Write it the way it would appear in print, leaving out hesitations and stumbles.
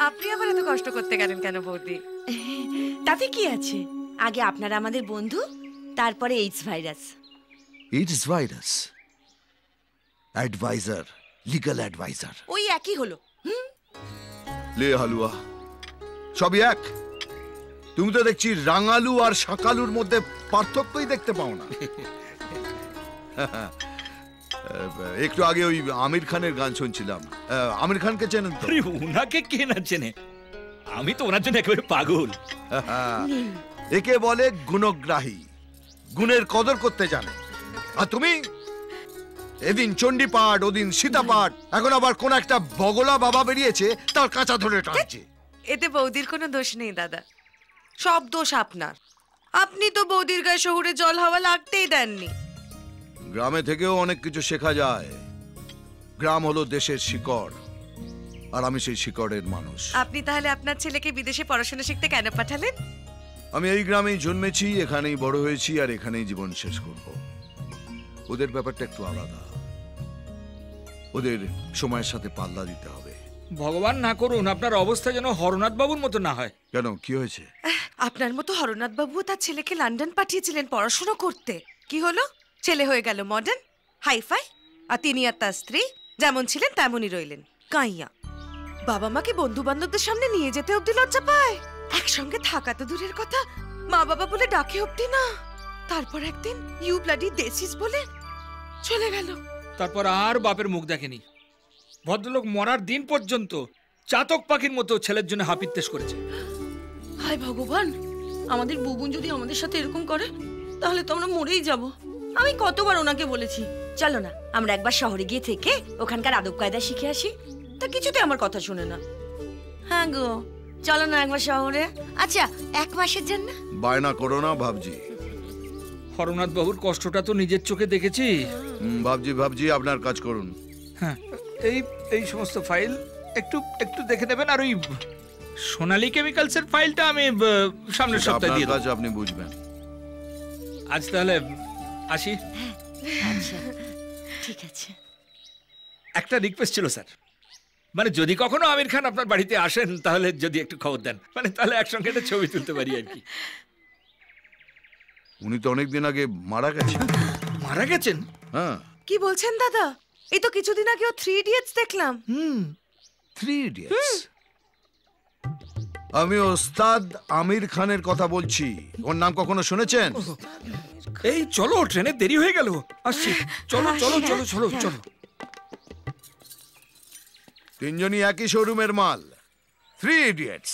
আপনি আবার এত কষ্ট করতে গেলেন কেন বৌদি? তাতে কি আছে, আগে আপনারা আমাদের বন্ধু, তারপরে AIDS virus. AIDS virus adviser, legal adviser, ওই একই হলো। লে হালুয়া সবই এক। তুমি তো দেখছি রাঙালু আর শাকালুর মধ্যে পার্থক্যই দেখতে পাও না। একটু আগে ওই আমির খানের গান শুনছিলাম। আমির খানকে চেনেন তো? উনাকে কে না চেনে, আমি তো ওনার জন্য একেবারে পাগল। একে বলে গুণগ্রাহী, গুণের কদর করতে জানে। আর তুমি এদিন চণ্ডী পাঠ, ওদিন সীতা পাঠ, এখন আবার কোন একটা বগলা বাবা বেরিয়েছে তার কাঁচা ধরে টানছে। এতে বৌদির কোনো দোষ নেই দাদা, সব দোষ আপনার। আপনি তো বৌদির গায়ে শহুরে জল হাওয়া লাগতেই দেননি। গ্রামে থেকেও অনেক কিছু শেখা যায়। গ্রাম হলো দেশের শিকড়, আর আমি সেই শিকড়ের মানুষ। আপনি তাহলে আপনার ছেলেকে বিদেশে পড়াশোনা শিখতে কেন পাঠালেন? আমি এই গ্রামেই জন্মেছি, এখানেই বড় হয়েছি, আর এখানেই জীবন শেষ করব। ওদের ব্যাপারটা একটু আলাদা, ওদের সময়ের সাথে পাল্লা দিতে হবে। ভগবান না করুন আপনার অবস্থা যেন হরনাথ বাবুর মতো না হয়। কেন, কি হয়েছে? আপনার মতো হরনাথ বাবু তার ছেলেকে লন্ডন পাঠিয়েছিলেন পড়াশোনা করতে। কি হলো? ছেলে হয়ে গেল মডার্ন, হাইফাই, আর তিনি আর তার স্ত্রী যেমন ছিলেন তেমনই রইলেন কাইয়া। বাবা মাকে বন্ধু বান্ধবদের সামনে নিয়ে যেতে অব্দি লজ্জা পায়, একসঙ্গে থাকা তো দূরের কথা, মা বাবা বলে ডাকে অব্দি না। তারপর একদিন ইউ ব্লাডি দেশিস বলে চলে গেল। তারপর আর বাপের মুখ দেখেনি। ভদ্রলোক মরার দিন পর্যন্ত চাতক পাখির মতো ছেলের জন্য হাপিত্তেশ করেছে। হায় ভগবান, আমাদের বুবুন যদি আমাদের সাথে এরকম করে তাহলে তো আমরা মরেই যাব। আমি কতবার ওনাকে বলেছি, চলো না আমরা একবার শহরে গিয়ে থেকে ওখানকার আদব কায়দা শিখে আসি, তা কিছুতে আমার কথা শুনে না। হ্যাঁ গো, চলো না একবার শহরে। আচ্ছা, 1 মাসের জন্য। বায়না করো না ভাবজি। হরনাথ বাবুর কষ্টটা তো নিজের চোখে দেখেছি। ভাবজি আপনার কাজ করুন। হ্যাঁ, এই সমস্ত ফাইল একটু একটু দেখে দেবেন। আর ওই সোনালী কেমিক্যালসের ফাইলটা আমি সামনের সপ্তাহে দিয়ে দেব। কাজ আপনি বুঝবেন। আজ তাহলে আসি। আচ্ছা ঠিক আছে। একটা রিকোয়েস্ট ছিল স্যার, মানে যদি কখনো আমির খান আপনার বাড়িতে আসেন তাহলে যদি একটু খবর দেন, মানে তাহলে একসঙ্গে একটা ছবি তুলতে পারি আর কি। উনি তো অনেকদিন আগে মারা গেছেন। মারা গেছেন? হ্যাঁ। কি বলছেন দাদা? এই তো কিছুদিন আগে ও 3 ইডিয়টস দেখলাম। 3 ইডিয়টস? আমি ওস্তাদ আমির খানের কথা বলছি। ওর নাম কখনো শুনেছেন? এই চলো, ট্রেনে দেরি হয়ে গেল, আসছি। চলো চলো চলো চলো চলো। তিনজনই একই শোরুমের মাল, 3 ইডিয়টস।